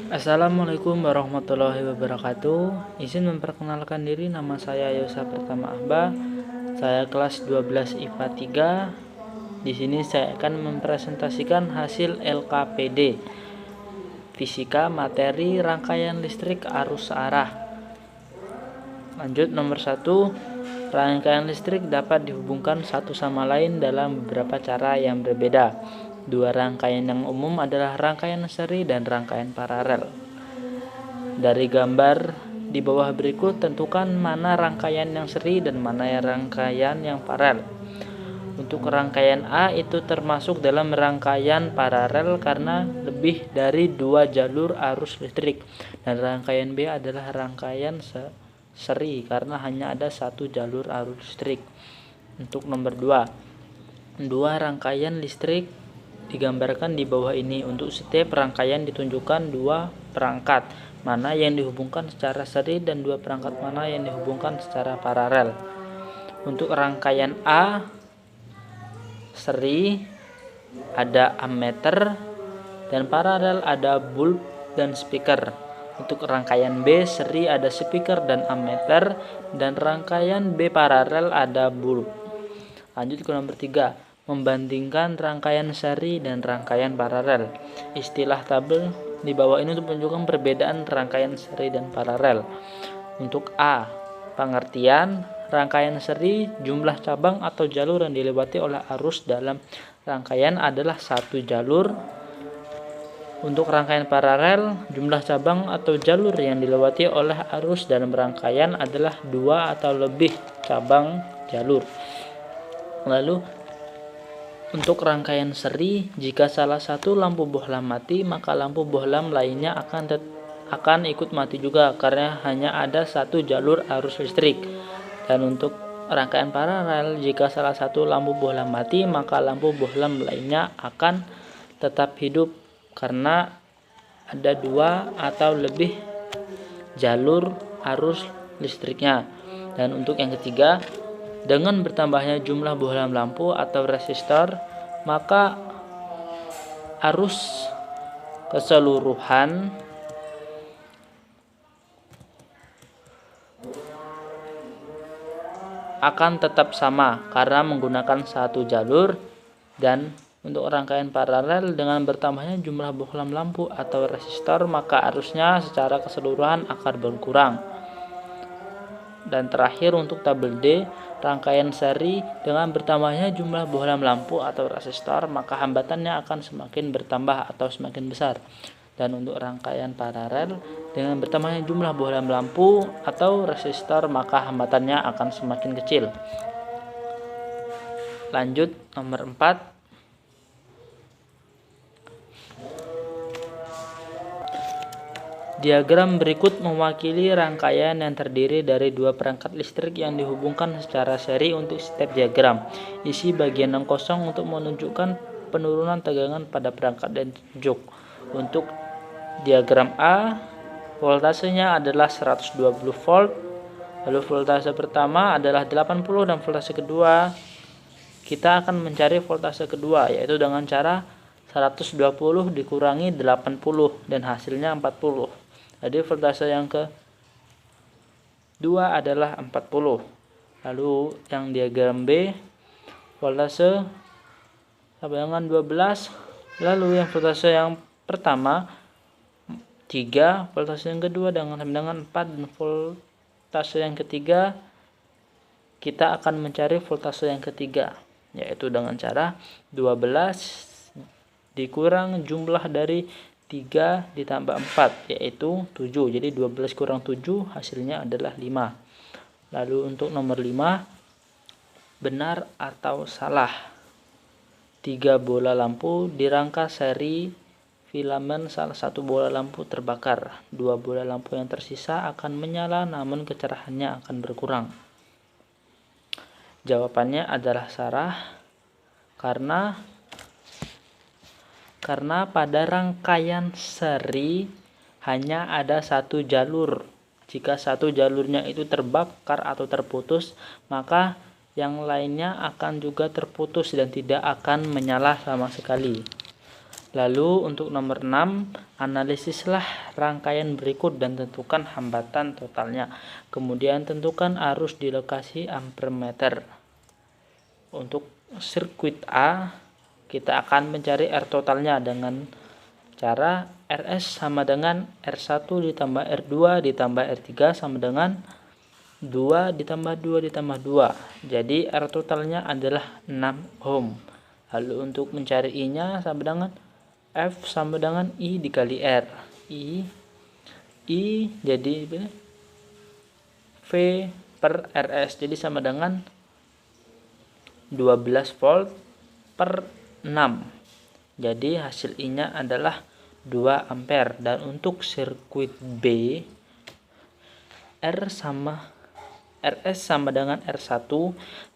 Assalamualaikum warahmatullahi wabarakatuh. Izin memperkenalkan diri, nama saya Yosa Pertama Ahba. Saya kelas 12 IPA 3. Di sini saya akan mempresentasikan hasil LKPD Fisika materi rangkaian listrik arus arah. Lanjut, nomor 1. Rangkaian listrik dapat dihubungkan satu sama lain dalam beberapa cara yang berbeda. Dua rangkaian yang umum adalah rangkaian seri dan rangkaian paralel. Dari gambar di bawah berikut, tentukan mana rangkaian yang seri dan mana rangkaian yang paralel. Untuk rangkaian A itu termasuk dalam rangkaian paralel karena lebih dari 2 jalur arus listrik, dan rangkaian B adalah rangkaian seri karena hanya ada 1 jalur arus listrik. Untuk nomor 2, dua rangkaian listrik digambarkan di bawah ini. Untuk setiap rangkaian ditunjukkan 2 perangkat mana yang dihubungkan secara seri dan 2 perangkat mana yang dihubungkan secara paralel. Untuk rangkaian A seri ada ammeter dan paralel ada bulb dan speaker. Untuk rangkaian B seri ada speaker dan ammeter, dan rangkaian B paralel ada bulb. Lanjut ke nomor 3, membandingkan rangkaian seri dan rangkaian paralel. Istilah tabel di bawah ini untuk menunjukkan perbedaan rangkaian seri dan paralel. Untuk A, pengertian rangkaian seri, jumlah cabang atau jalur yang dilewati oleh arus dalam rangkaian adalah 1 jalur. Untuk rangkaian paralel, jumlah cabang atau jalur yang dilewati oleh arus dalam rangkaian adalah 2 atau lebih cabang jalur. Lalu untuk rangkaian seri, jika salah satu lampu bohlam mati, maka lampu bohlam lainnya akan ikut mati juga karena hanya ada 1 jalur arus listrik. Dan untuk rangkaian paralel, jika salah satu lampu bohlam mati, maka lampu bohlam lainnya akan tetap hidup karena ada 2 atau lebih jalur arus listriknya. Dan untuk yang ketiga, dengan bertambahnya jumlah bohlam lampu atau resistor, maka arus keseluruhan akan tetap sama karena menggunakan 1 jalur. Dan untuk rangkaian paralel, dengan bertambahnya jumlah bohlam lampu atau resistor, maka arusnya secara keseluruhan akan berkurang. Dan terakhir untuk tabel D, rangkaian seri, dengan bertambahnya jumlah bohlam lampu atau resistor, maka hambatannya akan semakin bertambah atau semakin besar. Dan untuk rangkaian paralel, dengan bertambahnya jumlah bohlam lampu atau resistor, maka hambatannya akan semakin kecil. Lanjut, nomor 4. Diagram berikut mewakili rangkaian yang terdiri dari 2 perangkat listrik yang dihubungkan secara seri. Untuk setiap diagram, isi bagian yang kosong untuk menunjukkan penurunan tegangan pada perangkat dan juk. Untuk diagram A, voltasenya adalah 120 volt, lalu voltase pertama adalah 80, dan voltase kedua kita akan mencari voltase kedua, yaitu dengan cara 120 dikurangi 80 dan hasilnya 40. Jadi voltase yang kedua adalah 40. Lalu yang diagram B, voltase sampai dengan 12. Lalu yang voltase yang pertama 3, voltase yang kedua dengan 4, dan voltase yang ketiga kita akan mencari voltase yang ketiga, yaitu dengan cara 12 dikurang jumlah dari 3 ditambah 4, yaitu 7. Jadi 12 kurang 7 hasilnya adalah 5. Lalu untuk nomor 5, benar atau salah. 3 bola lampu di rangka seri filamen, salah satu bola lampu terbakar. 2 bola lampu yang tersisa akan menyala, namun kecerahannya akan berkurang. Jawabannya adalah salah karena pada rangkaian seri hanya ada 1 jalur. Jika 1 jalurnya itu terbakar atau terputus, maka yang lainnya akan juga terputus dan tidak akan menyala sama sekali. Lalu untuk nomor 6, analisislah rangkaian berikut dan tentukan hambatan totalnya. Kemudian tentukan arus di lokasi ampermeter. Untuk sirkuit A, kita akan mencari R totalnya dengan cara RS sama dengan R1 ditambah R2 ditambah R3 sama dengan 2 ditambah 2 ditambah 2. Jadi R totalnya adalah 6 ohm. Lalu untuk mencari I-nya sama dengan F sama dengan I dikali R. I jadi V per RS. Jadi sama dengan 12 volt per 6. Jadi hasil I-nya adalah 2 ampere. Dan untuk sirkuit B, RS sama dengan R1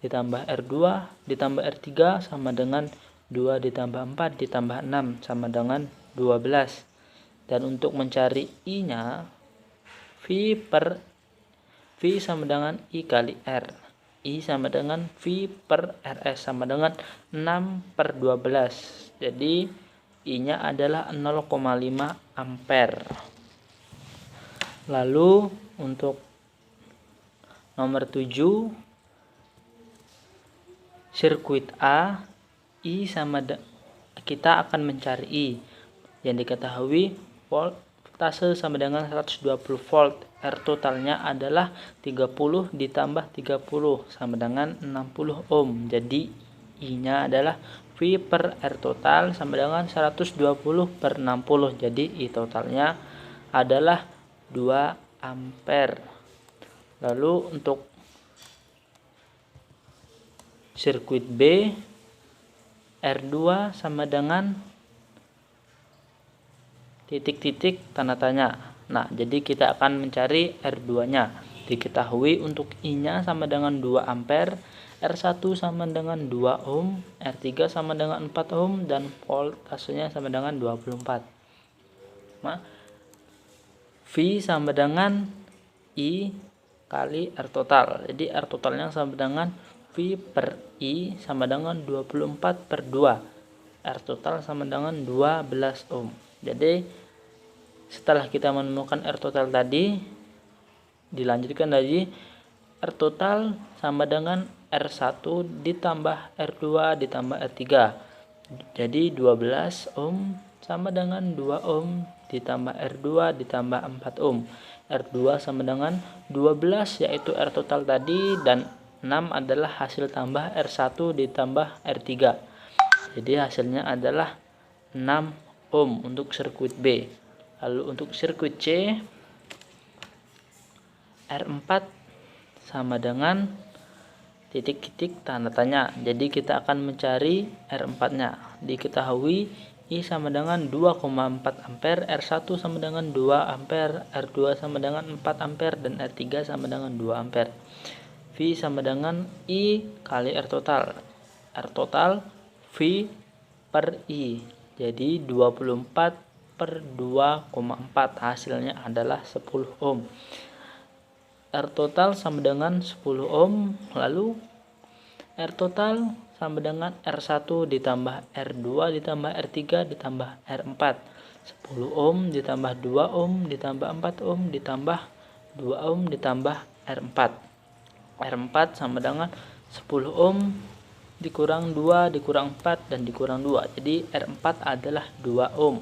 ditambah R2 ditambah R3 sama dengan 2 ditambah 4 ditambah 6 sama dengan 12. Dan untuk mencari I-nya, V sama dengan I kali R. I sama dengan V per RS sama dengan 6 per 12. Jadi I-nya adalah 0,5 ampere. Lalu untuk nomor 7, sirkuit A, kita akan mencari I yang diketahui voltase sama dengan 120 volt. R totalnya adalah 30 ditambah 30 sama dengan 60 ohm. Jadi I-nya adalah V per R total sama dengan 120 per 60. Jadi I totalnya adalah 2 ampere. Lalu untuk sirkuit B, R2 sama dengan titik-titik tanda tanya. Nah, jadi kita akan mencari R2-nya. Diketahui untuk I-nya sama dengan 2 ampere, R1 sama dengan 2 ohm, R3 sama dengan 4 ohm, dan voltasenya sama dengan 24. V sama dengan I kali R total. Jadi R totalnya sama dengan V per I sama dengan 24 per 2. R total sama dengan 12 ohm. Jadi setelah kita menemukan R total tadi, dilanjutkan lagi R total sama dengan R1 ditambah R2 ditambah R3. Jadi 12 ohm sama dengan 2 ohm ditambah R2 ditambah 4 ohm. R2 sama dengan 12 yaitu R total tadi, dan 6 adalah hasil tambah R1 ditambah R3. Jadi hasilnya adalah 6 ohm untuk sirkuit B. Lalu untuk sirkuit C, R4 sama dengan titik-titik tanda tanya. Jadi kita akan mencari R4-nya. Diketahui I sama dengan 2,4 ampere, R1 sama dengan 2 ampere, R2 sama dengan 4 ampere, dan R3 sama dengan 2 ampere. V sama dengan I kali R total. R total V per I. Jadi 24 per 2,4. Hasilnya adalah 10 ohm. R total sama dengan 10 ohm. Lalu R total sama dengan R1 ditambah R2 ditambah R3 ditambah R4. 10 ohm ditambah 2 ohm ditambah 4 ohm ditambah 2 ohm ditambah R4. R4 sama dengan 10 ohm dikurang 2 dikurang 4 dan dikurang 2. Jadi R4 adalah 2 ohm.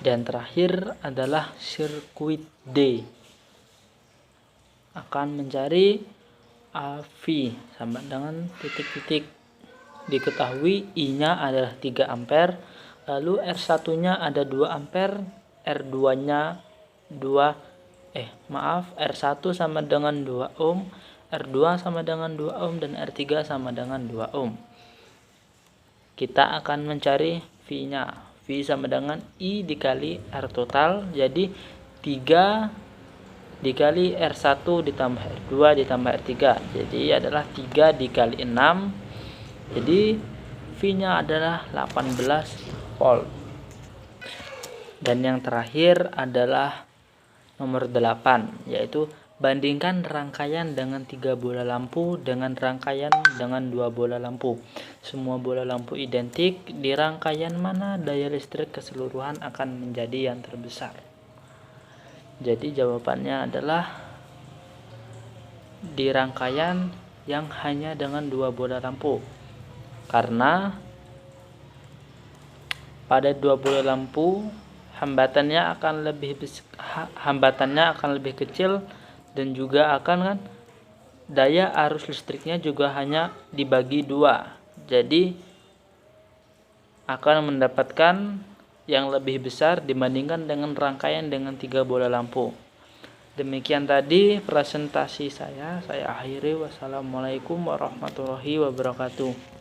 Dan terakhir adalah sirkuit D. Akan mencari AV sama dengan titik-titik. Diketahui I-nya adalah 3 ampere, lalu R1-nya ada 2 ampere, R2-nya R1 sama dengan 2 ohm, R2 sama dengan 2 ohm, dan R3 sama dengan 2 ohm. Kita akan mencari V-nya. V sama dengan I dikali R total. Jadi 3 dikali R1 ditambah R2 ditambah R3. Jadi adalah 3 dikali 6. Jadi V-nya adalah 18 volt. Dan yang terakhir adalah nomor 8, yaitu Bandingkan rangkaian dengan 3 bola lampu dengan rangkaian dengan 2 bola lampu. Semua bola lampu identik, di rangkaian mana daya listrik keseluruhan akan menjadi yang terbesar? Jadi jawabannya adalah di rangkaian yang hanya dengan 2 bola lampu. Karena pada 2 bola lampu hambatannya akan lebih kecil, dan juga akan daya arus listriknya juga hanya dibagi 2. Jadi akan mendapatkan yang lebih besar dibandingkan dengan rangkaian dengan 3 bola lampu. Demikian tadi presentasi saya akhiri. Wassalamualaikum warahmatullahi wabarakatuh.